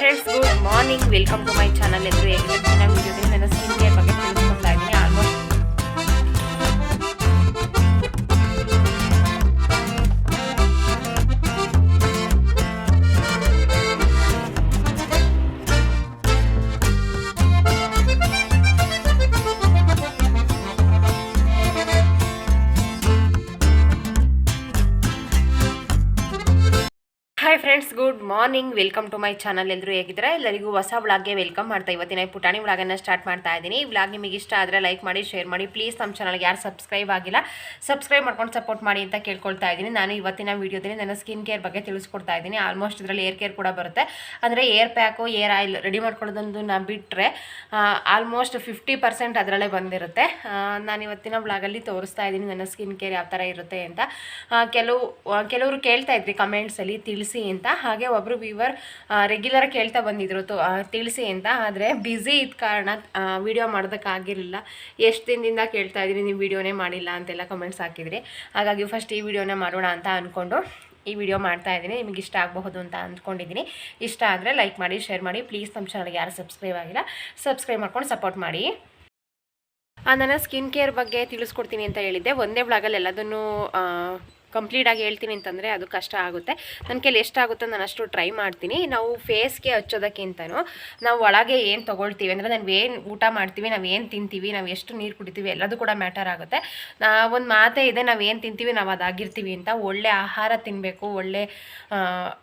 Friends, good morning. Welcome to my channel. ಎಲ್ಲರೂ ಹೇಗಿದ್ದಾರೆ? ನಾನು ವಿಡಿಯೋದಲ್ಲಿ ನನ್ನ ಸ್ಕಿನ್ ಕೇರ್ ಬಗ್ಗೆ ತಿಳಿಸ್ಕೊಡ್ತಾ ಇದ್ದೀನಿ. Almost hi friends, good morning. Welcome to my channel. ಎಲ್ಲರೂ ಹೇಗಿದ್ದಾರೆ? ಎಲ್ಲರಿಗೂ ಹೊಸ ವ್ಲಾಗ್ಗೆ ವೆಲ್ಕಮ್ ಮಾಡ್ತಾ ಇವತ್ತಿನ ಪುಟಾಣಿ ವ್ಲಾಗನ್ನು ಸ್ಟಾರ್ಟ್ ಮಾಡ್ತಾ ಇದ್ದೀನಿ. ಈ ವ್ಲಾಗ್ ನಿಮಗೆ ಇಷ್ಟ ಆದರೆ ಲೈಕ್ ಮಾಡಿ, ಶೇರ್ ಮಾಡಿ. ಪ್ಲೀಸ್ ನಮ್ಮ ಚಾನಲ್ಗೆ ಯಾರು ಸಬ್ಸ್ಕ್ರೈಬ್ ಆಗಿಲ್ಲ ಸಬ್ಸ್ಕ್ರೈಬ್ ಮಾಡ್ಕೊಂಡು ಸಪೋರ್ಟ್ ಮಾಡಿ ಅಂತ ಕೇಳ್ಕೊಳ್ತಾ ಇದ್ದೀನಿ. ನಾನು ಇವತ್ತಿನ ವೀಡಿಯೋದಲ್ಲಿ ನನ್ನ ಸ್ಕಿನ್ ಕೇರ್ ಬಗ್ಗೆ ತಿಳಿಸ್ಕೊಡ್ತಾ ಇದ್ದೀನಿ. ಆಲ್ಮೋಸ್ಟ್ ಇದರಲ್ಲಿ ಏರ್ ಕೇರ್ ಕೂಡ ಬರುತ್ತೆ. ಅಂದರೆ air pack, air oil ready ಮಾಡ್ಕೊಳ್ಳೋದೊಂದು ನಾ ಬಿಟ್ಟರೆ ಆಲ್ಮೋಸ್ಟ್ 50% ಅದರಲ್ಲೇ ಬಂದಿರುತ್ತೆ. ನಾನು ಇವತ್ತಿನ ವ್ಲಾಗಲ್ಲಿ ತೋರಿಸ್ತಾ ಇದ್ದೀನಿ ನನ್ನ ಸ್ಕಿನ್ ಕೇರ್ ಯಾವ ಥರ ಇರುತ್ತೆ ಅಂತ. ಕೆಲವರು ಕೇಳ್ತಾ ಇದ್ರಿ ಕಮೆಂಟ್ಸಲ್ಲಿ ತಿಳಿಸಿ ಅಂತ. ಹಾಗೆ ಒಬ್ಬರು ವ್ಯೂವರ್ ರೆಗ್ಯುಲರ್ ಕೇಳ್ತಾ ಬಂದಿದ್ರು ತಿಳಿಸಿ ಅಂತ. ಆದರೆ ಬ್ಯುಸಿ ಇದ್ದ ಕಾರಣ ವಿಡಿಯೋ ಮಾಡೋದಕ್ಕಾಗಿರಲಿಲ್ಲ. ಎಷ್ಟು ದಿನದಿಂದ ಕೇಳ್ತಾ ಇದ್ದೀನಿ ನೀವು ವಿಡಿಯೋನೇ ಮಾಡಿಲ್ಲ ಅಂತೆಲ್ಲ ಕಮೆಂಟ್ಸ್ ಹಾಕಿದ್ರಿ. ಹಾಗಾಗಿ ಫಸ್ಟ್ ಈ ವಿಡಿಯೋನೇ ಮಾಡೋಣ ಅಂತ ಅಂದ್ಕೊಂಡು ಈ ವಿಡಿಯೋ ಮಾಡ್ತಾ ಇದ್ದೀನಿ. ನಿಮಗೆ ಇಷ್ಟ ಆಗಬಹುದು ಅಂತ ಅಂದ್ಕೊಂಡಿದ್ದೀನಿ. ಇಷ್ಟ ಆದರೆ ಲೈಕ್ ಮಾಡಿ, ಶೇರ್ ಮಾಡಿ. ಪ್ಲೀಸ್ ನಮ್ಮ ಚಾನಲ್ಗೆ ಯಾರು ಸಬ್ಸ್ಕ್ರೈಬ್ ಆಗಿಲ್ಲ ಸಬ್ಸ್ಕ್ರೈಬ್ ಮಾಡ್ಕೊಂಡು ಸಪೋರ್ಟ್ ಮಾಡಿ. ನನ್ನ ಸ್ಕಿನ್ ಕೇರ್ ಬಗ್ಗೆ ತಿಳಿಸ್ಕೊಡ್ತೀನಿ ಅಂತ ಹೇಳಿದ್ದೆ. ಒಂದೇ ಬ್ಲಾಗಲ್ಲಿ ಎಲ್ಲದನ್ನು ಕಂಪ್ಲೀಟಾಗಿ ಹೇಳ್ತೀನಿ ಅಂತಂದರೆ ಅದು ಕಷ್ಟ ಆಗುತ್ತೆ. ನನ್ನ ಕೈಲಿ ಎಷ್ಟಾಗುತ್ತೋ ನಾನು ಅಷ್ಟು ಟ್ರೈ ಮಾಡ್ತೀನಿ. ನಾವು ಫೇಸ್ಗೆ ಹಚ್ಚೋದಕ್ಕಿಂತನೂ ನಾವು ಒಳಗೆ ಏನು ತೊಗೊಳ್ತೀವಿ ಅಂದರೆ ನಾವು ಏನು ಊಟ ಮಾಡ್ತೀವಿ, ನಾವು ಏನು ತಿಂತೀವಿ, ನಾವು ಎಷ್ಟು ನೀರು ಕುಡಿತೀವಿ ಎಲ್ಲದು ಕೂಡ ಮ್ಯಾಟರ್ ಆಗುತ್ತೆ. ಒಂದು ಮಾತೇ ಇದೆ, ನಾವು ಏನು ತಿಂತೀವಿ ನಾವು ಅದಾಗಿರ್ತೀವಿ ಅಂತ. ಒಳ್ಳೆ ಆಹಾರ ತಿನ್ನಬೇಕು, ಒಳ್ಳೆ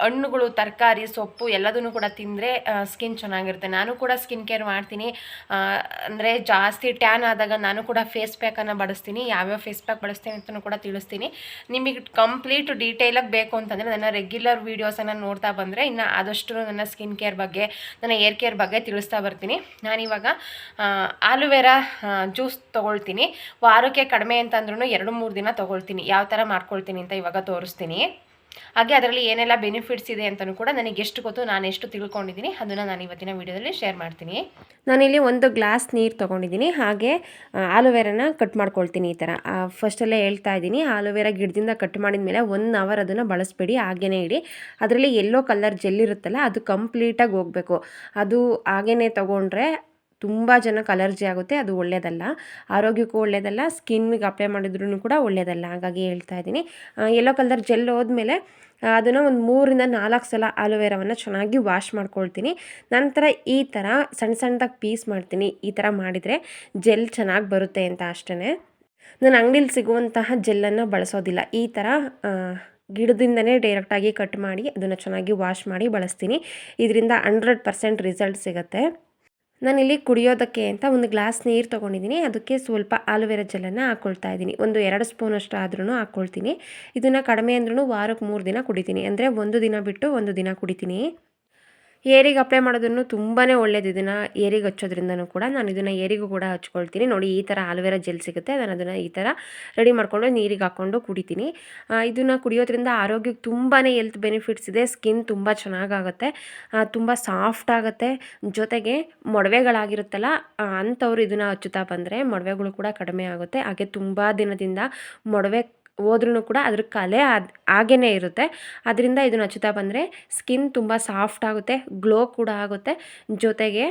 ಹಣ್ಣುಗಳು, ತರಕಾರಿ, ಸೊಪ್ಪು ಎಲ್ಲದನ್ನು ಕೂಡ ತಿಂದರೆ ಸ್ಕಿನ್ ಚೆನ್ನಾಗಿರುತ್ತೆ. ನಾನು ಕೂಡ ಸ್ಕಿನ್ ಕೇರ್ ಮಾಡ್ತೀನಿ. ಅಂದರೆ ಜಾಸ್ತಿ ಟ್ಯಾನ್ ಆದಾಗ ನಾನು ಕೂಡ ಫೇಸ್ ಪ್ಯಾಕನ್ನು ಬಳಸ್ತೀನಿ. ಯಾವ್ಯಾವ ಫೇಸ್ ಪ್ಯಾಕ್ ಬಳಸ್ತೀನಿ ಅಂತಲೂ ಕೂಡ ತಿಳಿಸ್ತೀನಿ. ನಿಮಗೆ ಕಂಪ್ಲೀಟ್ ಡೀಟೇಲಾಗಿ ಬೇಕು ಅಂತಂದರೆ ನನ್ನ ರೆಗ್ಯುಲರ್ ವೀಡಿಯೋಸನ್ನು ನೋಡ್ತಾ ಬಂದರೆ ಇನ್ನು ಆದಷ್ಟು ನನ್ನ ಸ್ಕಿನ್ ಕೇರ್ ಬಗ್ಗೆ, ನನ್ನ ಏರ್ ಕೇರ್ ಬಗ್ಗೆ ತಿಳಿಸ್ತಾ ಬರ್ತೀನಿ. ನಾನಿವಾಗ ಆಲೋವೆರಾ ಜ್ಯೂಸ್ ತೊಗೊಳ್ತೀನಿ. ವಾರಕ್ಕೆ ಕಡಿಮೆ ಅಂತಂದ್ರೂ 2-3 ದಿನ ತೊಗೊಳ್ತೀನಿ. ಯಾವ ಥರ ಮಾಡ್ಕೊಳ್ತೀನಿ ಅಂತ ಇವಾಗ ತೋರಿಸ್ತೀನಿ. ಹಾಗೆ ಅದರಲ್ಲಿ ಏನೆಲ್ಲ ಬೆನಿಫಿಟ್ಸ್ ಇದೆ ಅಂತಲೂ ಕೂಡ ನನಗೆ ಎಷ್ಟು ಗೊತ್ತು, ನಾನು ಎಷ್ಟು ತಿಳ್ಕೊಂಡಿದ್ದೀನಿ ಅದನ್ನು ನಾನು ಇವತ್ತಿನ ವೀಡಿಯೋದಲ್ಲಿ ಶೇರ್ ಮಾಡ್ತೀನಿ. ನಾನಿಲ್ಲಿ 1 ಗ್ಲಾಸ್ ನೀರು ತೊಗೊಂಡಿದ್ದೀನಿ. ಹಾಗೆ ಆಲೋವೆರಾನ ಕಟ್ ಮಾಡ್ಕೊಳ್ತೀನಿ. ಈ ಥರ ಫಸ್ಟಲ್ಲೇ ಹೇಳ್ತಾ ಇದ್ದೀನಿ, ಆಲೋವೆರಾ ಗಿಡದಿಂದ ಕಟ್ ಮಾಡಿದ ಮೇಲೆ 1 ಅವರ್ ಅದನ್ನು ಬಳಸಬೇಡಿ, ಹಾಗೇ ಇಡಿ. ಅದರಲ್ಲಿ ಯೆಲ್ಲೋ ಕಲರ್ ಜೆಲ್ ಇರುತ್ತಲ್ಲ ಅದು ಕಂಪ್ಲೀಟಾಗಿ ಹೋಗಬೇಕು. ಅದು ಹಾಗೇ ತೊಗೊಂಡ್ರೆ ತುಂಬ ಜನಕ್ಕೆ ಅಲರ್ಜಿ ಆಗುತ್ತೆ. ಅದು ಒಳ್ಳೆಯದಲ್ಲ, ಆರೋಗ್ಯಕ್ಕೂ ಒಳ್ಳೆಯದಲ್ಲ, ಸ್ಕಿನ್ಗೆ ಅಪ್ಲೈ ಮಾಡಿದ್ರೂ ಕೂಡ ಒಳ್ಳೆಯದಲ್ಲ. ಹಾಗಾಗಿ ಹೇಳ್ತಾ ಇದ್ದೀನಿ. ಯೆಲ್ಲೋ ಕಲರ್ ಜೆಲ್ ಹೋದ್ಮೇಲೆ ಅದನ್ನು ಒಂದು 3-4 ಸಲ ಆಲೋವೆರಾವನ್ನು ಚೆನ್ನಾಗಿ ವಾಶ್ ಮಾಡ್ಕೊಳ್ತೀನಿ. ನಂತರ ಈ ಥರ ಸಣ್ಣ ಸಣ್ಣದಾಗಿ ಪೀಸ್ ಮಾಡ್ತೀನಿ. ಈ ಥರ ಮಾಡಿದರೆ ಜೆಲ್ ಚೆನ್ನಾಗಿ ಬರುತ್ತೆ ಅಂತ ಅಷ್ಟೇ. ನಾನು ಅಂಗಡಿಲಿ ಸಿಗುವಂತಹ ಜೆಲ್ಲನ್ನು ಬಳಸೋದಿಲ್ಲ. ಈ ಥರ ಗಿಡದಿಂದನೇ ಡೈರೆಕ್ಟಾಗಿ ಕಟ್ ಮಾಡಿ ಅದನ್ನು ಚೆನ್ನಾಗಿ ವಾಶ್ ಮಾಡಿ ಬಳಸ್ತೀನಿ. ಇದರಿಂದ 100% ರಿಸಲ್ಟ್ ಸಿಗುತ್ತೆ. ನಾನಿಲ್ಲಿ ಕುಡಿಯೋದಕ್ಕೆ ಅಂತ 1 ಗ್ಲಾಸ್ ನೀರು ತೊಗೊಂಡಿದ್ದೀನಿ. ಅದಕ್ಕೆ ಸ್ವಲ್ಪ ಆಲೋವೆರಾ ಜೆಲ್ಲನ್ನು ಹಾಕ್ಕೊಳ್ತಾ ಇದ್ದೀನಿ. 1-2 ಸ್ಪೂನಷ್ಟು ಆದ್ರೂ ಹಾಕ್ಕೊಳ್ತೀನಿ. ಇದನ್ನು ಕಡಿಮೆ ಅಂದ್ರೂ ವಾರಕ್ಕೆ 3 ದಿನ ಕುಡಿತೀನಿ. ಅಂದರೆ 1 ದಿನ ಬಿಟ್ಟು 1 ದಿನ ಕುಡಿತೀನಿ. ಏರಿಗೆ ಅಪ್ಲೈ ಮಾಡೋದನ್ನು ತುಂಬಾ ಒಳ್ಳೆಯದು. ಇದನ್ನು ಏರಿಗೆ ಹಚ್ಚೋದ್ರಿಂದನೂ ಕೂಡ ನಾನು ಇದನ್ನು ಏರಿಗೂ ಕೂಡ ಹಚ್ಕೊಳ್ತೀನಿ. ನೋಡಿ, ಈ ಥರ ಆಲೋವೆರಾ ಜೆಲ್ ಸಿಗುತ್ತೆ. ನಾನು ಅದನ್ನು ಈ ಥರ ರೆಡಿ ಮಾಡಿಕೊಂಡು ನೀರಿಗೆ ಹಾಕ್ಕೊಂಡು ಕುಡಿತೀನಿ. ಇದನ್ನು ಕುಡಿಯೋದ್ರಿಂದ ಆರೋಗ್ಯಕ್ಕೆ ತುಂಬಾ ಹೆಲ್ತ್ ಬೆನಿಫಿಟ್ಸ್ ಇದೆ. ಸ್ಕಿನ್ ತುಂಬ ಚೆನ್ನಾಗಾಗುತ್ತೆ, ತುಂಬ ಸಾಫ್ಟ್ ಆಗುತ್ತೆ. ಜೊತೆಗೆ ಮೊಡವೆಗಳಾಗಿರುತ್ತಲ್ಲ ಅಂಥವ್ರು ಇದನ್ನು ಹಚ್ಚುತ್ತಾ ಬಂದರೆ ಮೊಡವೆಗಳು ಕೂಡ ಕಡಿಮೆ ಆಗುತ್ತೆ. ಹಾಗೆ ತುಂಬ ದಿನದಿಂದ ಮೊಡವೆ ಹೋದ್ರೂ ಕೂಡ ಅದ್ರ ಕಲೆ ಹಾಗೇ ಇರುತ್ತೆ. ಅದರಿಂದ ಇದನ್ನು ಹಚ್ಚುತ್ತಾ ಬಂದರೆ ಸ್ಕಿನ್ ತುಂಬ ಸಾಫ್ಟ್ ಆಗುತ್ತೆ, ಗ್ಲೋ ಕೂಡ ಆಗುತ್ತೆ. ಜೊತೆಗೆ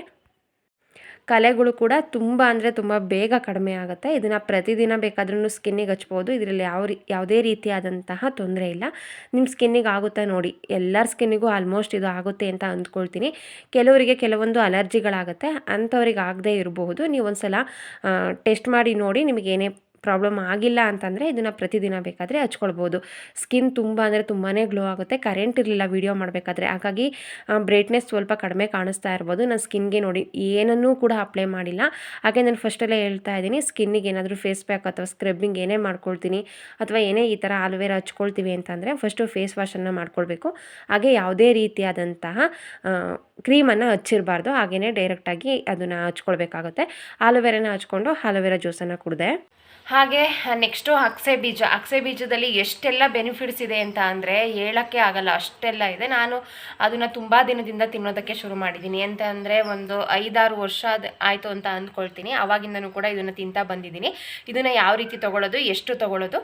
ಕಲೆಗಳು ಕೂಡ ತುಂಬ ಅಂದರೆ ತುಂಬ ಬೇಗ ಕಡಿಮೆ ಆಗುತ್ತೆ. ಇದನ್ನು ಪ್ರತಿದಿನ ಬೇಕಾದ್ರೂ ಸ್ಕಿನ್ನಿಗೆ ಹಚ್ಬೋದು. ಇದರಲ್ಲಿ ಯಾವುದೇ ರೀತಿಯಾದಂತಹ ತೊಂದರೆ ಇಲ್ಲ. ನಿಮ್ಮ ಸ್ಕಿನ್ನಿಗೆ ಆಗುತ್ತೆ ನೋಡಿ. ಎಲ್ಲರ ಸ್ಕಿನ್ನಿಗೂ ಆಲ್ಮೋಸ್ಟ್ ಇದು ಆಗುತ್ತೆ ಅಂತ ಅಂದ್ಕೊಳ್ತೀನಿ. ಕೆಲವರಿಗೆ ಕೆಲವೊಂದು ಅಲರ್ಜಿಗಳಾಗುತ್ತೆ, ಅಂಥವ್ರಿಗೆ ಆಗದೇ ಇರಬಹುದು. ನೀವು ಒಂದು ಸಲ ಟೆಸ್ಟ್ ಮಾಡಿ ನೋಡಿ. ನಿಮಗೆ ಏನೇ ಪ್ರಾಬ್ಲಮ್ ಆಗಿಲ್ಲ ಅಂತಂದರೆ ಇದನ್ನು ಪ್ರತಿದಿನ ಬೇಕಾದರೆ ಹಚ್ಕೊಳ್ಬೋದು. ಸ್ಕಿನ್ ತುಂಬ ಅಂದರೆ ತುಂಬಾ ಗ್ಲೋ ಆಗುತ್ತೆ. ಕರೆಂಟ್ ಇರಲಿಲ್ಲ ವಿಡಿಯೋ ಮಾಡಬೇಕಾದ್ರೆ, ಹಾಗಾಗಿ ಬ್ರೈಟ್ನೆಸ್ ಸ್ವಲ್ಪ ಕಡಿಮೆ ಕಾಣಿಸ್ತಾ ಇರ್ಬೋದು. ನಾನು ಸ್ಕಿನ್ಗೆ ನೋಡಿ ಏನನ್ನೂ ಕೂಡ ಅಪ್ಲೈ ಮಾಡಿಲ್ಲ. ಹಾಗೆ ನಾನು ಫಸ್ಟಲ್ಲೇ ಹೇಳ್ತಾ ಇದ್ದೀನಿ, ಸ್ಕಿನ್ನಿಗೆ ಏನಾದರೂ ಫೇಸ್ ಪ್ಯಾಕ್ ಅಥವಾ ಸ್ಕ್ರಬ್ಬಿಂಗ್ ಏನೇ ಮಾಡ್ಕೊಳ್ತೀನಿ ಅಥವಾ ಏನೇ ಈ ಥರ ಆಲೋವೆರಾ ಹಚ್ಕೊಳ್ತೀವಿ ಅಂತಂದರೆ ಫಸ್ಟು ಫೇಸ್ ವಾಶನ್ನು ಮಾಡ್ಕೊಳ್ಬೇಕು. ಹಾಗೆ ಯಾವುದೇ ರೀತಿಯಾದಂತಹ ಕ್ರೀಮನ್ನು ಹಚ್ಚಿರಬಾರ್ದು. ಹಾಗೆಯೇ ಡೈರೆಕ್ಟಾಗಿ ಅದನ್ನು ಹಚ್ಕೊಳ್ಬೇಕಾಗುತ್ತೆ. ಆಲೋವೆರಾನ ಹಚ್ಕೊಂಡು ಆಲೋವೆರಾ ಜ್ಯೂಸನ್ನು ಕುಡಿದೆ. ಹಾಗೆ ನೆಕ್ಸ್ಟು ಅಗಸೆ ಬೀಜದಲ್ಲಿ ಎಷ್ಟೆಲ್ಲ ಬೆನಿಫಿಟ್ಸ್ ಇದೆ ಅಂತ ಅಂದರೆ ಹೇಳೋಕ್ಕೆ ಆಗಲ್ಲ, ಅಷ್ಟೆಲ್ಲ ಇದೆ. ನಾನು ಅದನ್ನು ತುಂಬ ದಿನದಿಂದ ತಿನ್ನೋದಕ್ಕೆ ಶುರು ಮಾಡಿದ್ದೀನಿ. ಅಂತ ಅಂದರೆ ಒಂದು 5-6 ವರ್ಷ ಆಯಿತು ಅಂತ ಅಂದ್ಕೊಳ್ತೀನಿ. ಆವಾಗಿಂದನೂ ಕೂಡ ಇದನ್ನು ತಿಂತಾ ಬಂದಿದ್ದೀನಿ. ಇದನ್ನು ಯಾವ ರೀತಿ ತೊಗೊಳ್ಳೋದು, ಎಷ್ಟು ತೊಗೊಳ್ಳೋದು,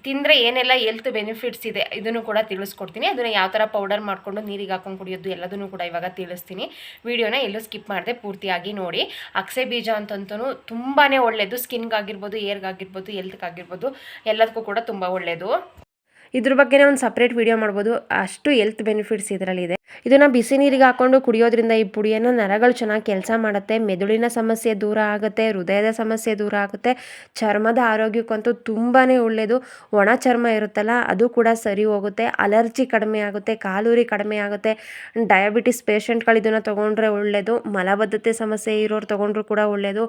ತಿಂದರೆ ಏನೆಲ್ಲ ಹೆಲ್ತ್ ಬೆನಿಫಿಟ್ಸ್ ಇದೆ ಇದನ್ನು ಕೂಡ ತಿಳಿಸ್ಕೊಡ್ತೀನಿ. ಅದನ್ನು ಯಾವ ಥರ ಪೌಡರ್ ಮಾಡಿಕೊಂಡು ನೀರಿಗೆ ಹಾಕೊಂಡು ಕುಡಿಯೋದು ಎಲ್ಲದನ್ನು ಕೂಡ ಇವಾಗ ತಿಳಿಸ್ತೀನಿ. ವಿಡಿಯೋನ ಎಲ್ಲೂ ಸ್ಕಿಪ್ ಮಾಡದೆ ಪೂರ್ತಿಯಾಗಿ ನೋಡಿ. ಅಗಸೆ ಬೀಜ ಅಂತಂತೂ ತುಂಬಾ ಒಳ್ಳೆಯದು, ಸ್ಕಿನ್ಗಾಗಿರ್ಬೋದು, ಏರ್ಗಾಗಿರ್ಬೋದು, ಹೆಲ್ತ್ಗಾಗಿರ್ಬೋದು, ಎಲ್ಲದಕ್ಕೂ ಕೂಡ ತುಂಬ ಒಳ್ಳೆಯದು. ಇದ್ರ ಬಗ್ಗೆನೇ ಒಂದು ಸಪ್ರೇಟ್ ವಿಡಿಯೋ ಮಾಡ್ಬೋದು, ಅಷ್ಟು ಹೆಲ್ತ್ ಬೆನಿಫಿಟ್ಸ್ ಇದರಲ್ಲಿದೆ. ಇದನ್ನು ಬಿಸಿ ನೀರಿಗೆ ಹಾಕ್ಕೊಂಡು ಕುಡಿಯೋದ್ರಿಂದ ಈ ಪುಡಿಯನ್ನು ನರಗಳು ಚೆನ್ನಾಗಿ ಕೆಲಸ ಮಾಡುತ್ತೆ, ಮೆದುಳಿನ ಸಮಸ್ಯೆ ದೂರ ಆಗುತ್ತೆ, ಹೃದಯದ ಸಮಸ್ಯೆ ದೂರ ಆಗುತ್ತೆ, ಚರ್ಮದ ಆರೋಗ್ಯಕ್ಕಂತೂ ತುಂಬಾ ಒಳ್ಳೆಯದು. ಒಣ ಚರ್ಮ ಇರುತ್ತಲ್ಲ ಅದು ಕೂಡ ಸರಿ ಹೋಗುತ್ತೆ, ಅಲರ್ಜಿ ಕಡಿಮೆ ಆಗುತ್ತೆ, ಕಾಲುರಿ ಕಡಿಮೆ ಆಗುತ್ತೆ. ಡಯಾಬಿಟಿಸ್ ಪೇಷಂಟ್ಗಳು ಇದನ್ನು ತೊಗೊಂಡ್ರೆ ಒಳ್ಳೆಯದು, ಮಲಬದ್ಧತೆ ಸಮಸ್ಯೆ ಇರೋರು ತೊಗೊಂಡ್ರು ಕೂಡ ಒಳ್ಳೆಯದು.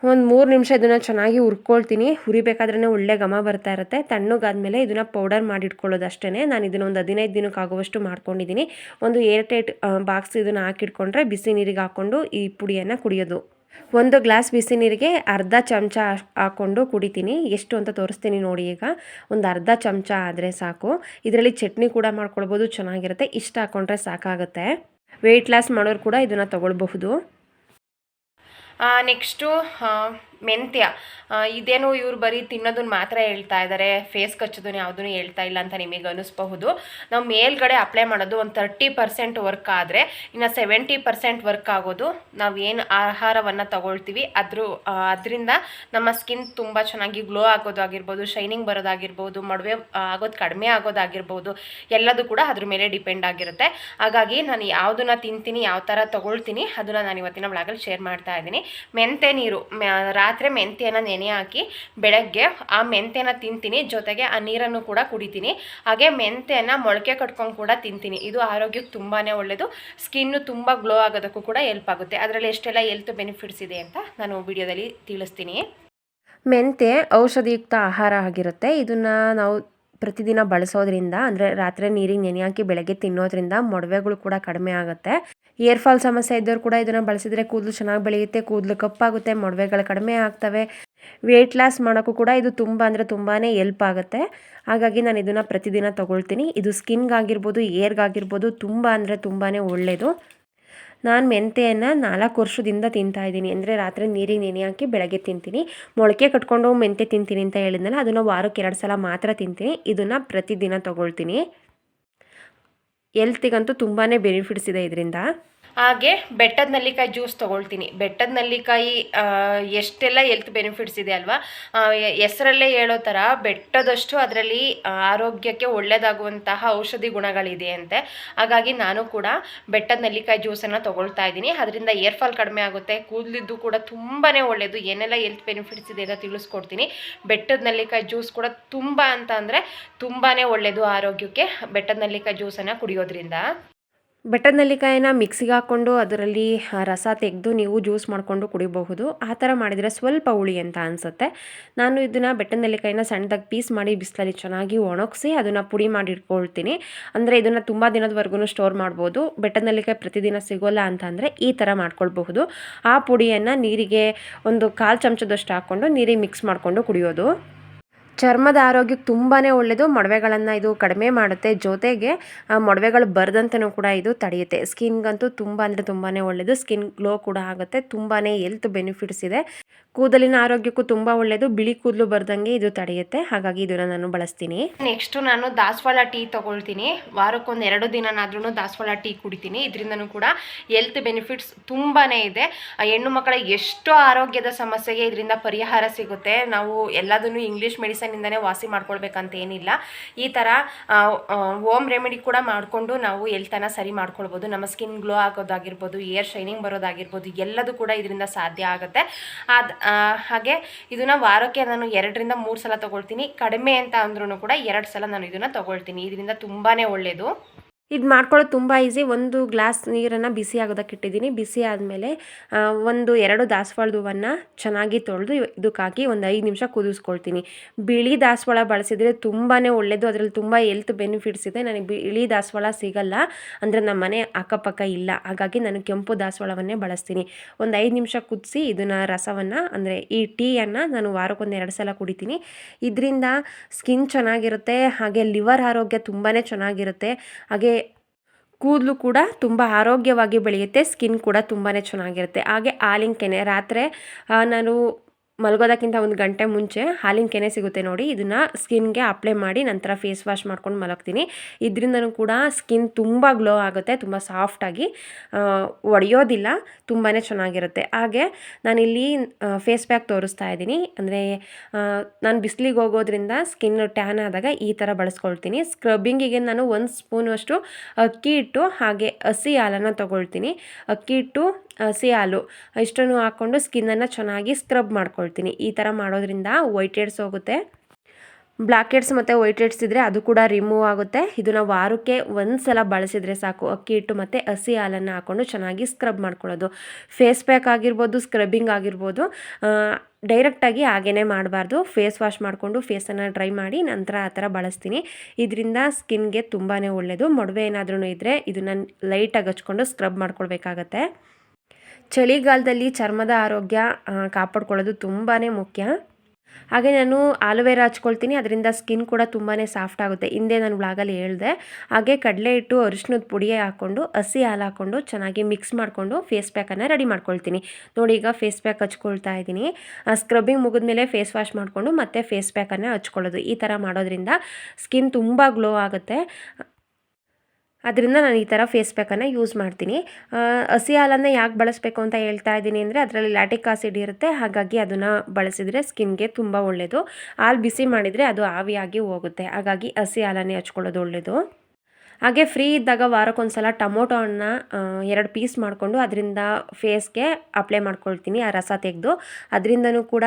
ಒಂದು 3 ನಿಮಿಷ ಇದನ್ನು ಚೆನ್ನಾಗಿ ಹುರ್ಕೊಳ್ತೀನಿ. ಹುರಿಬೇಕಾದ್ರೇ ಒಳ್ಳೆ ಘಮ ಬರ್ತಾ ಇರುತ್ತೆ. ತಣ್ಣಗಾದ್ಮೇಲೆ ಇದನ್ನು ಪೌಡರ್ ಮಾಡಿ ಇಟ್ಕೊಳ್ಳೋದು ಅಷ್ಟೇ. ನಾನು ಇದನ್ನು ಒಂದು 15 ದಿನಕ್ಕಾಗುವಷ್ಟು ಮಾಡ್ಕೊಂಡಿದ್ದೀನಿ. ಒಂದು ಏರ್ಟೈಟ್ ಬಾಕ್ಸ್ ಇದನ್ನು ಹಾಕಿಟ್ಕೊಂಡ್ರೆ ಬಿಸಿ ನೀರಿಗೆ ಹಾಕ್ಕೊಂಡು ಈ ಪುಡಿಯನ್ನು ಕುಡಿಯೋದು. 1 ಗ್ಲಾಸ್ ಬಿಸಿ ನೀರಿಗೆ ಅರ್ಧ ಚಮಚ ಹಾಕ್ಕೊಂಡು ಕುಡಿತೀನಿ. ಎಷ್ಟು ಅಂತ ತೋರಿಸ್ತೀನಿ ನೋಡಿ. ಈಗ ಒಂದು ಅರ್ಧ ಚಮಚ ಆದರೆ ಸಾಕು. ಇದರಲ್ಲಿ ಚಟ್ನಿ ಕೂಡ ಮಾಡ್ಕೊಳ್ಬೋದು, ಚೆನ್ನಾಗಿರುತ್ತೆ. ಇಷ್ಟ ಹಾಕ್ಕೊಂಡ್ರೆ ಸಾಕಾಗುತ್ತೆ. ವೆಯ್ಟ್ ಲಾಸ್ ಮಾಡೋರು ಕೂಡ ಇದನ್ನು ತೊಗೊಳ್ಬಹುದು. ನೆಕ್ಸ್ಟು ಮೆಂತ್ಯ. ಇದೇನು ಇವ್ರು ಬರೀ ತಿನ್ನೋದನ್ನ ಮಾತ್ರ ಹೇಳ್ತಾ ಇದ್ದಾರೆ, ಫೇಸ್ ಕಚ್ಚೋದನ್ನ ಯಾವುದೂ ಹೇಳ್ತಾ ಇಲ್ಲ ಅಂತ ನಿಮಗೆ ಅನಿಸ್ಬಹುದು. ನಾವು ಮೇಲ್ಗಡೆ ಅಪ್ಲೈ ಮಾಡೋದು ಒಂದು 30% ವರ್ಕ್ ಆದರೆ, ಇನ್ನು 70% ವರ್ಕ್ ಆಗೋದು ನಾವು ಏನು ಆಹಾರವನ್ನು ತಗೊಳ್ತೀವಿ ಅದರಿಂದ ನಮ್ಮ ಸ್ಕಿನ್ ತುಂಬ ಚೆನ್ನಾಗಿ ಗ್ಲೋ ಆಗೋದಾಗಿರ್ಬೋದು, ಶೈನಿಂಗ್ ಬರೋದಾಗಿರ್ಬೋದು, ಮಡುವೆ ಆಗೋದು ಕಡಿಮೆ ಆಗೋದಾಗಿರ್ಬೋದು, ಎಲ್ಲದೂ ಕೂಡ ಅದ್ರ ಮೇಲೆ ಡಿಪೆಂಡ್ ಆಗಿರುತ್ತೆ. ಹಾಗಾಗಿ ನಾನು ಯಾವುದನ್ನು ತಿಂತೀನಿ, ಯಾವ ಥರ ತೊಗೊಳ್ತೀನಿ ಅದನ್ನು ನಾನು ಇವತ್ತಿನ ವ್ಲಾಗಲ್ಲಿ ಶೇರ್ ಮಾಡ್ತಾ ಇದ್ದೀನಿ. ಮೆಂತೆ ನೀರು, ರಾತ್ರಿ ಮೆಂತ್ಯನ ನೆನೆ ಹಾಕಿ ಬೆಳಗ್ಗೆ ಆ ಮೆಂತ್ಯನ ತಿಂತೀನಿ, ಜೊತೆಗೆ ಆ ನೀರನ್ನು ಕೂಡ ಕುಡಿತೀನಿ. ಹಾಗೆ ಮೆಂತ್ಯನ ಮೊಳಕೆ ಕಟ್ಕೊಂಡು ಕೂಡ ತಿಂತೀನಿ. ಇದು ಆರೋಗ್ಯಕ್ಕೆ ತುಂಬಾ ಒಳ್ಳೆಯದು, ಸ್ಕಿನ್ನು ತುಂಬ ಗ್ಲೋ ಆಗೋದಕ್ಕೂ ಕೂಡ ಹೆಲ್ಪ್ ಆಗುತ್ತೆ. ಅದರಲ್ಲಿ ಎಷ್ಟೆಲ್ಲ ಹೆಲ್ತ್ ಬೆನಿಫಿಟ್ಸ್ ಇದೆ ಅಂತ ನಾನು ವಿಡಿಯೋದಲ್ಲಿ ತಿಳಿಸ್ತೀನಿ. ಮೆಂತ್ಯ ಔಷಧಿಯುಕ್ತ ಆಹಾರ ಆಗಿರುತ್ತೆ. ಇದನ್ನು ನಾವು ಪ್ರತಿದಿನ ಬಳಸೋದ್ರಿಂದ, ಅಂದರೆ ರಾತ್ರಿ ನೀರಿಗೆ ನೆನೆ ಹಾಕಿ ಬೆಳಗ್ಗೆ ತಿನ್ನೋದ್ರಿಂದ ಮೊಡವೆಗಳು ಕೂಡ ಕಡಿಮೆ ಆಗುತ್ತೆ. ಏರ್ ಫಾಲ್ ಸಮಸ್ಯೆ ಇದ್ದವ್ರು ಕೂಡ ಇದನ್ನು ಬಳಸಿದರೆ ಕೂದಲು ಚೆನ್ನಾಗಿ ಬೆಳೆಯುತ್ತೆ, ಕೂದಲು ಕಪ್ಪಾಗುತ್ತೆ, ಮೊಡವೆಗಳು ಕಡಿಮೆ ಆಗ್ತವೆ. ವೆಯ್ಟ್ ಲಾಸ್ ಮಾಡೋಕ್ಕೂ ಕೂಡ ಇದು ತುಂಬ ಅಂದರೆ ತುಂಬಾ ಹೆಲ್ಪ್ ಆಗುತ್ತೆ. ಹಾಗಾಗಿ ನಾನು ಇದನ್ನು ಪ್ರತಿದಿನ ತೊಗೊಳ್ತೀನಿ. ಇದು ಸ್ಕಿನ್ಗಾಗಿರ್ಬೋದು, ಏರ್ಗಾಗಿರ್ಬೋದು ತುಂಬ ಅಂದರೆ ತುಂಬಾ ಒಳ್ಳೆಯದು. ನಾನು ಮೆಂತ್ಯೆಯನ್ನು 4 ವರ್ಷದಿಂದ ತಿಂತಾಯಿದ್ದೀನಿ. ಅಂದರೆ ರಾತ್ರಿ ನೀರಿಗೆ ನೆನೆ ಹಾಕಿ ಬೆಳಗ್ಗೆ ತಿಂತೀನಿ. ಮೊಳಕೆ ಕಟ್ಕೊಂಡು ಮೆಂತ್ಯ ತಿಂತೀನಿ ಅಂತ ಹೇಳಿದ್ನಲ್ಲ, ಅದನ್ನು ವಾರಕ್ಕೆ 2 ಸಲ ಮಾತ್ರ ತಿಂತೀನಿ. ಇದನ್ನು ಪ್ರತಿದಿನ ತೊಗೊಳ್ತೀನಿ. ಹೆಲ್ತಿಗಂತೂ ತುಂಬಾ ಬೆನಿಫಿಟ್ಸ್ ಇದೆ ಇದರಿಂದ. ಹಾಗೆ ಬೆಟ್ಟದ ನೆಲ್ಲಿಕಾಯಿ ಜ್ಯೂಸ್ ತೊಗೊಳ್ತೀನಿ. ಬೆಟ್ಟದ ನೆಲ್ಲಿಕಾಯಿ ಎಷ್ಟೆಲ್ಲ ಹೆಲ್ತ್ ಬೆನಿಫಿಟ್ಸ್ ಇದೆ ಅಲ್ವಾ. ಹೆಸರಲ್ಲೇ ಹೇಳೋ ಥರ ಬೆಟ್ಟದಷ್ಟು ಅದರಲ್ಲಿ ಆರೋಗ್ಯಕ್ಕೆ ಒಳ್ಳೆಯದಾಗುವಂತಹ ಔಷಧಿ ಗುಣಗಳಿದೆ ಅಂತೆ. ಹಾಗಾಗಿ ನಾನು ಕೂಡ ಬೆಟ್ಟದ ನೆಲ್ಲಿಕಾಯಿ ಜ್ಯೂಸನ್ನು ತೊಗೊಳ್ತಾ ಇದ್ದೀನಿ. ಅದರಿಂದ ಏರ್ ಫಾಲ್ ಕಡಿಮೆ ಆಗುತ್ತೆ, ಕೂದಲಿದ್ದು ಕೂಡ ತುಂಬಾ ಒಳ್ಳೆಯದು. ಏನೆಲ್ಲ ಹೆಲ್ತ್ ಬೆನಿಫಿಟ್ಸ್ ಇದೆ ಅಂತ ತಿಳಿಸ್ಕೊಡ್ತೀನಿ. ಬೆಟ್ಟದ ನೆಲ್ಲಿಕಾಯಿ ಜ್ಯೂಸ್ ಕೂಡ ತುಂಬ ಅಂತ ಅಂದರೆ ತುಂಬಾ ಒಳ್ಳೆಯದು ಆರೋಗ್ಯಕ್ಕೆ, ಬೆಟ್ಟದ ನೆಲ್ಲಿಕಾಯಿ ಜ್ಯೂಸನ್ನು ಕುಡಿಯೋದ್ರಿಂದ. ಬೆಟ್ಟದ ನೆಲ್ಲಿಕಾಯಿನ ಮಿಕ್ಸಿಗೆ ಹಾಕ್ಕೊಂಡು ಅದರಲ್ಲಿ ರಸ ತೆಗೆದು ನೀವು ಜ್ಯೂಸ್ ಮಾಡಿಕೊಂಡು ಕುಡಿಬಹುದು. ಆ ಥರ ಮಾಡಿದರೆ ಸ್ವಲ್ಪ ಹುಳಿ ಅಂತ ಅನಿಸುತ್ತೆ. ನಾನು ಇದನ್ನು ಬೆಟ್ಟದ ನೆಲ್ಲಿಕಾಯಿನ ಸಣ್ಣದಾಗಿ ಪೀಸ್ ಮಾಡಿ ಬಿಸಿಲಲ್ಲಿ ಚೆನ್ನಾಗಿ ಒಣಗಿಸಿ ಅದನ್ನು ಪುಡಿ ಮಾಡಿ ಇಟ್ಕೊಳ್ತೀನಿ. ಅಂದರೆ ಇದನ್ನು ತುಂಬ ದಿನದವರೆಗೂ ಸ್ಟೋರ್ ಮಾಡ್ಬೋದು. ಬೆಟ್ಟದ ನೆಲ್ಲಿಕಾಯಿ ಪ್ರತಿದಿನ ಸಿಗೋಲ್ಲ ಅಂತ ಅಂದರೆ ಈ ಥರ ಮಾಡ್ಕೊಳ್ಬಹುದು. ಆ ಪುಡಿಯನ್ನು ನೀರಿಗೆ ಒಂದು 1/4 ಚಮಚದಷ್ಟು ಹಾಕ್ಕೊಂಡು ನೀರಿಗೆ ಮಿಕ್ಸ್ ಮಾಡಿಕೊಂಡು ಕುಡಿಯೋದು. ಚರ್ಮದ ಆರೋಗ್ಯಕ್ಕೆ ತುಂಬಾ ಒಳ್ಳೆಯದು. ಮೊಡವೆಗಳನ್ನು ಇದು ಕಡಿಮೆ ಮಾಡುತ್ತೆ, ಜೊತೆಗೆ ಮೊಡವೆಗಳು ಬರದಂತನೂ ಕೂಡ ಇದು ತಡೆಯುತ್ತೆ. ಸ್ಕಿನ್ಗಂತೂ ತುಂಬ ಅಂದರೆ ತುಂಬಾ ಒಳ್ಳೆಯದು. ಸ್ಕಿನ್ ಗ್ಲೋ ಕೂಡ ಆಗುತ್ತೆ. ತುಂಬಾ ಹೆಲ್ತ್ ಬೆನಿಫಿಟ್ಸ್ ಇದೆ. ಕೂದಲಿನ ಆರೋಗ್ಯಕ್ಕೂ ತುಂಬ ಒಳ್ಳೆಯದು. ಬಿಳಿ ಕೂದಲು ಬರ್ದಂಗೆ ಇದು ತಡೆಯುತ್ತೆ. ಹಾಗಾಗಿ ಇದನ್ನು ನಾನು ಬಳಸ್ತೀನಿ. ನೆಕ್ಸ್ಟು ನಾನು ದಾಸವಾಳ ಟೀ ತೊಗೊಳ್ತೀನಿ. ವಾರಕ್ಕೊಂದು 2 ದಿನನಾದ್ರೂ ದಾಸವಾಳ ಟೀ ಕುಡಿತೀನಿ. ಇದರಿಂದನೂ ಕೂಡ ಹೆಲ್ತ್ ಬೆನಿಫಿಟ್ಸ್ ತುಂಬಾ ಇದೆ. ಹೆಣ್ಣು ಮಕ್ಕಳಿಗೆ ಎಷ್ಟೋ ಆರೋಗ್ಯದ ಸಮಸ್ಯೆಗೆ ಇದರಿಂದ ಪರಿಹಾರ ಸಿಗುತ್ತೆ. ನಾವು ಎಲ್ಲದನ್ನು ಇಂಗ್ಲೀಷ್ ಮೆಡಿಸನ್ನಿಂದನೇ ವಾಸಿ ಮಾಡ್ಕೊಳ್ಬೇಕಂತ ಏನಿಲ್ಲ. ಈ ಥರ ಹೋಮ್ ರೆಮಿಡಿ ಕೂಡ ಮಾಡಿಕೊಂಡು ನಾವು ಹೆಲ್ತನ್ನು ಸರಿ ಮಾಡ್ಕೊಳ್ಬೋದು. ನಮ್ಮ ಸ್ಕಿನ್ ಗ್ಲೋ ಆಗೋದಾಗಿರ್ಬೋದು, ಏರ್ ಶೈನಿಂಗ್ ಬರೋದಾಗಿರ್ಬೋದು, ಎಲ್ಲದೂ ಕೂಡ ಇದರಿಂದ ಸಾಧ್ಯ ಆಗುತ್ತೆ. ಹಾಗೆ ಇದನ್ನು ವಾರಕ್ಕೆ ನಾನು 2ರಿಂದ 3 ಸಲ ತೊಗೊಳ್ತೀನಿ. ಕಡಿಮೆ ಅಂತ ಅಂದ್ರೂ ಕೂಡ 2 ಸಲ ನಾನು ಇದನ್ನು ತೊಗೊಳ್ತೀನಿ. ಇದರಿಂದ ತುಂಬಾ ಒಳ್ಳೆಯದು. ಇದು ಮಾಡ್ಕೊಳ್ಳೋದು ತುಂಬ ಈಸಿ. ಒಂದು ಗ್ಲಾಸ್ ನೀರನ್ನು ಬಿಸಿ ಆಗೋದಕ್ಕೆ ಇಟ್ಟಿದ್ದೀನಿ. ಬಿಸಿ ಆದಮೇಲೆ 2 ದಾಸವಾಳದ ಹೂವನ್ನು ಚೆನ್ನಾಗಿ ತೊಳೆದು ಇದಕ್ಕಾಗಿ ಒಂದು 5 ನಿಮಿಷ ಕುದಿಸ್ಕೊಳ್ತೀನಿ. ಬಿಳಿ ದಾಸವಾಳ ಬಳಸಿದರೆ ತುಂಬಾ ಒಳ್ಳೆಯದು. ಅದರಲ್ಲಿ ತುಂಬ ಹೆಲ್ತ್ ಬೆನಿಫಿಟ್ಸ್ ಇದೆ. ನನಗೆ ಬಿಳಿ ದಾಸವಾಳ ಸಿಗಲ್ಲ, ಅಂದರೆ ನಮ್ಮ ಮನೆ ಅಕ್ಕಪಕ್ಕ ಇಲ್ಲ, ಹಾಗಾಗಿ ನಾನು ಕೆಂಪು ದಾಸವಾಳವನ್ನೇ ಬಳಸ್ತೀನಿ. ಒಂದು 5 ನಿಮಿಷ ಕುದಿಸಿ ಇದನ್ನು ರಸವನ್ನು, ಅಂದರೆ ಈ ಟೀಯನ್ನು ನಾನು ವಾರಕ್ಕೊಂದು 2 ಸಲ ಕುಡಿತೀನಿ. ಇದರಿಂದ ಸ್ಕಿನ್ ಚೆನ್ನಾಗಿರುತ್ತೆ, ಹಾಗೆ ಲಿವರ್ ಆರೋಗ್ಯ ತುಂಬಾ ಚೆನ್ನಾಗಿರುತ್ತೆ, ಹಾಗೆ ಕೂದಲು ಕೂಡ ತುಂಬ ಆರೋಗ್ಯವಾಗಿ ಬೆಳೆಯುತ್ತೆ, ಸ್ಕಿನ್ ಕೂಡ ತುಂಬಾ ಚೆನ್ನಾಗಿರುತ್ತೆ. ಹಾಗೆ ಹಾಲಿನ ಕೆನೆ, ರಾತ್ರಿ ನಾನು ಮಲಗೋದಕ್ಕಿಂತ 1 ಗಂಟೆ ಮುಂಚೆ ಹಾಲಿನ ಕೆನೆ ಸಿಗುತ್ತೆ ನೋಡಿ, ಇದನ್ನು ಸ್ಕಿನ್ಗೆ ಅಪ್ಲೈ ಮಾಡಿ ನಂತರ ಫೇಸ್ ವಾಶ್ ಮಾಡ್ಕೊಂಡು ಮಲಗ್ತೀನಿ. ಇದರಿಂದನೂ ಕೂಡ ಸ್ಕಿನ್ ತುಂಬ ಗ್ಲೋ ಆಗುತ್ತೆ, ತುಂಬ ಸಾಫ್ಟಾಗಿ ಒಡೆಯೋದಿಲ್ಲ, ತುಂಬಾ ಚೆನ್ನಾಗಿರುತ್ತೆ. ಹಾಗೆ ನಾನಿಲ್ಲಿ ಫೇಸ್ ಪ್ಯಾಕ್ ತೋರಿಸ್ತಾ ಇದ್ದೀನಿ. ಅಂದರೆ ನಾನು ಬಿಸಿಲಿಗೆ ಹೋಗೋದ್ರಿಂದ ಸ್ಕಿನ್ ಟ್ಯಾನ್ ಆದಾಗ ಈ ಥರ ಬಳಸ್ಕೊಳ್ತೀನಿ. ಸ್ಕ್ರಬ್ಬಿಂಗಿಗೆ ನಾನು 1 ಸ್ಪೂನಷ್ಟು ಅಕ್ಕಿ ಹಿಟ್ಟು ಹಾಗೆ ಹಸಿ ಹಾಲನ್ನು ತೊಗೊಳ್ತೀನಿ. ಅಕ್ಕಿ ಹಿಟ್ಟು, ಹಸಿ ಹಾಲು ಇಷ್ಟನ್ನು ಹಾಕ್ಕೊಂಡು ಸ್ಕಿನ್ನನ್ನು ಚೆನ್ನಾಗಿ ಸ್ಕ್ರಬ್ ಮಾಡ್ಕೊಳ್ತೀನಿ. ಈ ಥರ ಮಾಡೋದ್ರಿಂದ ವೈಟ್ ಹೆಡ್ಸ್ ಹೋಗುತ್ತೆ, ಬ್ಲ್ಯಾಕ್ ಹೆಡ್ಸ್ ಮತ್ತು ವೈಟ್ ಹೆಡ್ಸ್ ಇದ್ದರೆ ಅದು ಕೂಡ ರಿಮೂವ್ ಆಗುತ್ತೆ. ಇದನ್ನು ವಾರಕ್ಕೆ 1 ಸಲ ಬಳಸಿದರೆ ಸಾಕು. ಅಕ್ಕಿ ಹಿಟ್ಟು ಮತ್ತು ಹಸಿ ಹಾಲನ್ನು ಹಾಕ್ಕೊಂಡು ಚೆನ್ನಾಗಿ ಸ್ಕ್ರಬ್ ಮಾಡ್ಕೊಳ್ಳೋದು. ಫೇಸ್ ಪ್ಯಾಕ್ ಆಗಿರ್ಬೋದು, ಸ್ಕ್ರಬ್ಬಿಂಗ್ ಆಗಿರ್ಬೋದು, ಡೈರೆಕ್ಟಾಗಿ ಹಾಗೇ ಮಾಡಬಾರ್ದು. ಫೇಸ್ ವಾಶ್ ಮಾಡಿಕೊಂಡು ಫೇಸನ್ನು ಡ್ರೈ ಮಾಡಿ ನಂತರ ಆ ಥರ ಬಳಸ್ತೀನಿ. ಇದರಿಂದ ಸ್ಕಿನ್ಗೆ ತುಂಬಾ ಒಳ್ಳೆಯದು. ಮೊಡವೆ ಏನಾದ್ರೂ ಇದ್ದರೆ ಇದನ್ನು ಲೈಟಾಗಿ ಹಚ್ಕೊಂಡು ಸ್ಕ್ರಬ್ ಮಾಡ್ಕೊಳ್ಬೇಕಾಗತ್ತೆ. ಚಳಿಗಾಲದಲ್ಲಿ ಚರ್ಮದ ಆರೋಗ್ಯ ಕಾಪಾಡ್ಕೊಳ್ಳೋದು ತುಂಬಾ ಮುಖ್ಯ. ಹಾಗೆ ನಾನು ಆಲೋವೆರಾ ಹಚ್ಕೊಳ್ತೀನಿ, ಅದರಿಂದ ಸ್ಕಿನ್ ಕೂಡ ತುಂಬಾ ಸಾಫ್ಟ್ ಆಗುತ್ತೆ. ಹಿಂದೆ ನಾನು ವ್ಲಾಗಲ್ಲಿ ಹೇಳಿದೆ. ಹಾಗೆ ಕಡಲೆ ಹಿಟ್ಟು, ಅರಿಶಿನದ ಪುಡಿ ಹಾಕ್ಕೊಂಡು ಹಸಿ ಹಾಲು ಹಾಕ್ಕೊಂಡು ಚೆನ್ನಾಗಿ ಮಿಕ್ಸ್ ಮಾಡಿಕೊಂಡು ಫೇಸ್ ಪ್ಯಾಕನ್ನು ರೆಡಿ ಮಾಡ್ಕೊಳ್ತೀನಿ. ನೋಡಿ, ಈಗ ಫೇಸ್ ಪ್ಯಾಕ್ ಹಚ್ಕೊಳ್ತಾ ಇದ್ದೀನಿ. ಸ್ಕ್ರಬ್ಬಿಂಗ್ ಮುಗಿದ್ಮೇಲೆ ಫೇಸ್ ವಾಶ್ ಮಾಡಿಕೊಂಡು ಮತ್ತೆ ಫೇಸ್ ಪ್ಯಾಕನ್ನು ಹಚ್ಕೊಳ್ಳೋದು. ಈ ಥರ ಮಾಡೋದ್ರಿಂದ ಸ್ಕಿನ್ ತುಂಬ ಗ್ಲೋ ಆಗುತ್ತೆ. ಅದರಿಂದ ನಾನು ಈ ಥರ ಫೇಸ್ ಪ್ಯಾಕನ್ನು ಯೂಸ್ ಮಾಡ್ತೀನಿ. ಹಸಿ ಹಾಲನ್ನು ಯಾಕೆ ಬಳಸಬೇಕು ಅಂತ ಹೇಳ್ತಾ ಇದ್ದೀನಿ ಅಂದರೆ, ಅದರಲ್ಲಿ ಲ್ಯಾಟಿಕ್ ಆಸಿಡ್ ಇರುತ್ತೆ, ಹಾಗಾಗಿ ಅದನ್ನು ಬಳಸಿದರೆ ಸ್ಕಿನ್ಗೆ ತುಂಬ ಒಳ್ಳೆಯದು. ಹಾಲು ಬಿಸಿ ಮಾಡಿದರೆ ಅದು ಆವಿಯಾಗಿ ಹೋಗುತ್ತೆ, ಹಾಗಾಗಿ ಹಸಿ ಹಾಲನ್ನೇ ಹಚ್ಕೊಳ್ಳೋದು ಒಳ್ಳೆಯದು. ಹಾಗೆ ಫ್ರೀ ಇದ್ದಾಗ ವಾರಕ್ಕೊಂದು ಸಲ ಟೊಮೊಟೊ ಹಣ್ಣನ್ನ 2 ಪೀಸ್ ಮಾಡಿಕೊಂಡು ಅದರಿಂದ ಫೇಸ್ಗೆ ಅಪ್ಲೈ ಮಾಡ್ಕೊಳ್ತೀನಿ, ಆ ರಸ ತೆಗೆದು. ಅದರಿಂದನೂ ಕೂಡ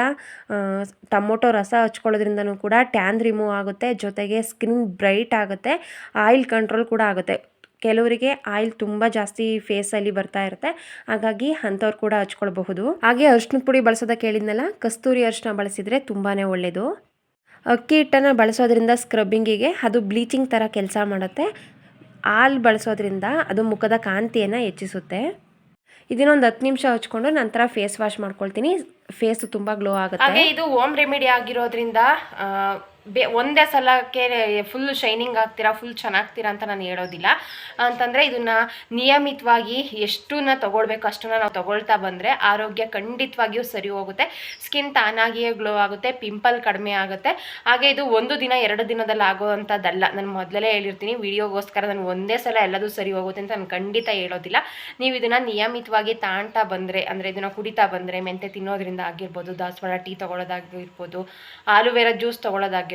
ಟೊಮೊಟೊ ರಸ ಹಚ್ಕೊಳ್ಳೋದ್ರಿಂದನೂ ಕೂಡ ಟ್ಯಾನ್ ರಿಮೂವ್ ಆಗುತ್ತೆ, ಜೊತೆಗೆ ಸ್ಕಿನ್ ಬ್ರೈಟ್ ಆಗುತ್ತೆ, ಆಯಿಲ್ ಕಂಟ್ರೋಲ್ ಕೂಡ ಆಗುತ್ತೆ. ಕೆಲವರಿಗೆ ಆಯಿಲ್ ತುಂಬ ಜಾಸ್ತಿ ಫೇಸಲ್ಲಿ ಬರ್ತಾ ಇರುತ್ತೆ, ಹಾಗಾಗಿ ಅಂಥವ್ರು ಕೂಡ ಹಚ್ಕೊಳ್ಬಹುದು. ಹಾಗೆ ಅರಿಶಿನದ ಪುಡಿ ಬಳಸೋದಕ್ಕೆ ಹೇಳಿದ್ನಲ್ಲ, ಕಸ್ತೂರಿ ಅರಿಶಿನ ಬಳಸಿದರೆ ತುಂಬಾ ಒಳ್ಳೆಯದು. ಅಕ್ಕಿ ಹಿಟ್ಟನ್ನು ಬಳಸೋದ್ರಿಂದ ಸ್ಕ್ರಬ್ಬಿಂಗಿಗೆ ಅದು ಬ್ಲೀಚಿಂಗ್ ಥರ ಕೆಲಸ ಮಾಡುತ್ತೆ. ಹಾಲು ಬಳಸೋದ್ರಿಂದ ಅದು ಮುಖದ ಕಾಂತಿಯನ್ನು ಹೆಚ್ಚಿಸುತ್ತೆ. ಇದನ್ನೊಂದು 10 ನಿಮಿಷ ಹಚ್ಕೊಂಡು ನಂತರ ಫೇಸ್ ವಾಶ್ ಮಾಡ್ಕೊಳ್ತೀನಿ. ಫೇಸು ತುಂಬ ಗ್ಲೋ ಆಗುತ್ತೆ. ಹಾಗೆ ಇದು ಹೋಮ್ ರೆಮಿಡಿ ಆಗಿರೋದ್ರಿಂದ ಒಂದೇ ಸಲಕ್ಕೆ ಫುಲ್ ಶೈನಿಂಗ್ ಆಗ್ತೀರಾ, ಫುಲ್ ಚೆನ್ನಾಗ್ತೀರಾ ಅಂತ ನಾನು ಹೇಳೋದಿಲ್ಲ. ಅಂತಂದರೆ ಇದನ್ನು ನಿಯಮಿತವಾಗಿ ಎಷ್ಟನ್ನ ತೊಗೊಳ್ಬೇಕು ಅಷ್ಟನ್ನು ನಾವು ತೊಗೊಳ್ತಾ ಬಂದರೆ ಆರೋಗ್ಯ ಖಂಡಿತವಾಗಿಯೂ ಸರಿ ಹೋಗುತ್ತೆ. ಸ್ಕಿನ್ ತಾನಾಗಿಯೇ ಗ್ಲೋ ಆಗುತ್ತೆ, ಪಿಂಪಲ್ ಕಡಿಮೆ ಆಗುತ್ತೆ. ಹಾಗೆ ಇದು 1 ದಿನ 2 ದಿನದಲ್ಲಿ ಆಗೋವಂಥದ್ದಲ್ಲ. ನಾನು ಮೊದಲೇ ಹೇಳಿರ್ತೀನಿ, ವಿಡಿಯೋಗೋಸ್ಕರ ನಾನು ಒಂದೇ ಸಲ ಎಲ್ಲದೂ ಸರಿ ಹೋಗುತ್ತೆ ಅಂತ ನಾನು ಖಂಡಿತ ಹೇಳೋದಿಲ್ಲ. ನೀವು ಇದನ್ನು ನಿಯಮಿತವಾಗಿ ತಾಣ್ತಾ ಬಂದರೆ, ಅಂದರೆ ಇದನ್ನು ಕುಡಿತಾ ಬಂದರೆ, ಮೆಂತೆ ತಿನ್ನೋದ್ರಿಂದ ಆಗಿರ್ಬೋದು, ದಾಸವಾಳ ಟೀ ತೊಗೊಳೋದಾಗಿರ್ಬೋದು, ಆಲೋವೆರಾ ಜ್ಯೂಸ್ ತೊಗೊಳೋದಾಗಿರ್ಬೋದು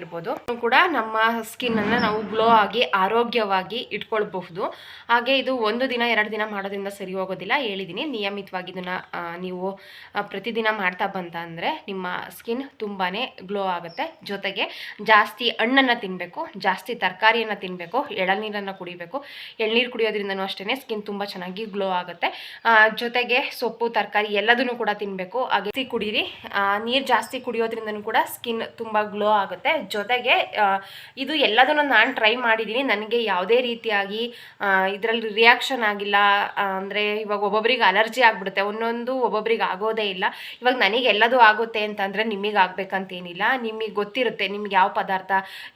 ಕೂಡ ನಮ್ಮ ಸ್ಕಿನ್ನನ್ನು ನಾವು ಗ್ಲೋ ಆಗಿ ಆರೋಗ್ಯವಾಗಿ ಇಟ್ಕೊಳ್ಬಹುದು. ಹಾಗೆ ಇದು 1 ದಿನ 2 ದಿನ ಮಾಡೋದ್ರಿಂದ ಸರಿ ಹೋಗೋದಿಲ್ಲ, ಹೇಳಿದ್ದೀನಿ. ನಿಯಮಿತವಾಗಿ ಇದನ್ನು ನೀವು ಪ್ರತಿದಿನ ಮಾಡ್ತಾ ಬಂತ ಅಂದರೆ ನಿಮ್ಮ ಸ್ಕಿನ್ ತುಂಬಾ ಗ್ಲೋ ಆಗುತ್ತೆ. ಜೊತೆಗೆ ಜಾಸ್ತಿ ಹಣ್ಣನ್ನು ತಿನ್ನಬೇಕು, ಜಾಸ್ತಿ ತರಕಾರಿಯನ್ನು ತಿನ್ನಬೇಕು, ಎಳನೀರನ್ನು ಕುಡಿಬೇಕು. ಎಳ್ನೀರು ಕುಡಿಯೋದ್ರಿಂದನೂ ಅಷ್ಟೇ ಸ್ಕಿನ್ ತುಂಬ ಚೆನ್ನಾಗಿ ಗ್ಲೋ ಆಗುತ್ತೆ. ಜೊತೆಗೆ ಸೊಪ್ಪು, ತರಕಾರಿ ಎಲ್ಲದನ್ನು ಕೂಡ ತಿನ್ನಬೇಕು. ಹಾಗೆ ಕುಡೀರಿ. ನೀರು ಜಾಸ್ತಿ ಕುಡಿಯೋದ್ರಿಂದನೂ ಕೂಡ ಸ್ಕಿನ್ ತುಂಬ ಗ್ಲೋ ಆಗುತ್ತೆ. ಜೊತೆಗೆ ಇದು ಎಲ್ಲದನ್ನು ನಾನು ಟ್ರೈ ಮಾಡಿದ್ದೀನಿ, ನನಗೆ ಯಾವುದೇ ರೀತಿಯಾಗಿ ಇದರಲ್ಲಿ ರಿಯಾಕ್ಷನ್ ಆಗಿಲ್ಲ. ಅಂದರೆ ಇವಾಗ ಒಬ್ಬೊಬ್ರಿಗೆ ಅಲರ್ಜಿ ಆಗಿಬಿಡುತ್ತೆ, ಒಂದೊಂದು ಒಬ್ಬೊಬ್ರಿಗೆ ಆಗೋದೇ ಇಲ್ಲ. ಇವಾಗ ನನಗೆ ಎಲ್ಲದೂ ಆಗುತ್ತೆ ಅಂತಂದರೆ ನಿಮಗೆ ಆಗಬೇಕಂತೇನಿಲ್ಲ. ನಿಮಗೆ ಗೊತ್ತಿರುತ್ತೆ ನಿಮ್ಗೆ ಯಾವ ಪದಾರ್ಥ,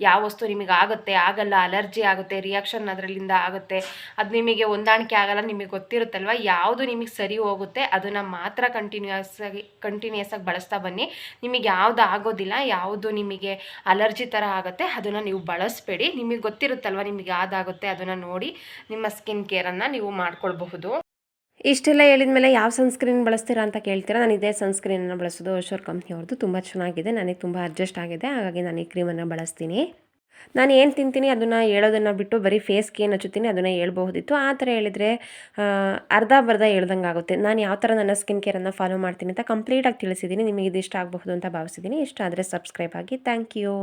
ಯಾವ ವಸ್ತು ನಿಮಗೆ ಆಗುತ್ತೆ, ಆಗಲ್ಲ, ಅಲರ್ಜಿ ಆಗುತ್ತೆ, ರಿಯಾಕ್ಷನ್ ಅದರಲ್ಲಿಂದ ಆಗುತ್ತೆ, ಅದು ನಿಮಗೆ ಹೊಂದಾಣಿಕೆ ಆಗಲ್ಲ, ನಿಮಗೆ ಗೊತ್ತಿರುತ್ತಲ್ವ. ಯಾವುದು ನಿಮಗೆ ಸರಿ ಹೋಗುತ್ತೆ ಅದನ್ನು ಮಾತ್ರ ಕಂಟಿನ್ಯೂಸ್ ಆಗಿ ಬಳಸ್ತಾ ಬನ್ನಿ. ನಿಮಗೆ ಯಾವುದು ಆಗೋದಿಲ್ಲ, ಯಾವುದು ನಿಮಗೆ ಅಲರ್ಜಿ ಥರ ಆಗುತ್ತೆ ಅದನ್ನು ನೀವು ಬಳಸಬೇಡಿ. ನಿಮಗೆ ಗೊತ್ತಿರುತ್ತಲ್ವ ನಿಮಗೆ ಯಾವ್ದಾಗುತ್ತೆ ಅದನ್ನು ನೋಡಿ ನಿಮ್ಮ ಸ್ಕಿನ್ ಕೇರನ್ನು ನೀವು ಮಾಡ್ಕೊಳ್ಬಹುದು. ಇಷ್ಟೆಲ್ಲ ಹೇಳಿದ ಮೇಲೆ ಯಾವ ಸನ್ಸ್ಕ್ರೀನ್ ಬಳಸ್ತೀರಾ ಅಂತ ಕೇಳ್ತೀರಾ. ನಾನು ಇದೇ ಸನ್ಸ್ಕ್ರೀನನ್ನು ಬಳಸೋದು, ಓಶೋರ್ ಕಂಪ್ನಿಯವ್ರದ್ದು. ತುಂಬ ಚೆನ್ನಾಗಿದೆ, ನನಗೆ ತುಂಬ ಅಡ್ಜಸ್ಟ್ ಆಗಿದೆ, ಹಾಗಾಗಿ ನಾನು ಈ ಕ್ರೀಮನ್ನು ಬಳಸ್ತೀನಿ. ನಾನು ಏನು ತಿಂತೀನಿ ಅದನ್ನು ಹೇಳೋದನ್ನು ಬಿಟ್ಟು ಬರೀ ಫೇಸ್ಗೆ ಏನು ಹಚ್ಚುತ್ತೀನಿ ಅದನ್ನು ಹೇಳ್ಬಹುದಿತ್ತು. ಆ ಥರ ಹೇಳಿದರೆ ಅರ್ಧ ಬರ್ಧ ಹೇಳ್ದಂಗೆ ಆಗುತ್ತೆ. ನಾನು ಯಾವ ಥರ ನನ್ನ ಸ್ಕಿನ್ ಕೇರನ್ನು ಫಾಲೋ ಮಾಡ್ತೀನಿ ಅಂತ ಕಂಪ್ಲೀಟಾಗಿ ತಿಳಿಸಿದ್ದೀನಿ. ನಿಮಗೆ ಇದು ಇಷ್ಟ ಆಗಬಹುದು ಅಂತ ಭಾವಿಸಿದ್ದೀನಿ. ಇಷ್ಟ ಆದರೆ ಸಬ್ಸ್ಕ್ರೈಬ್ ಆಗಿ. Thank you.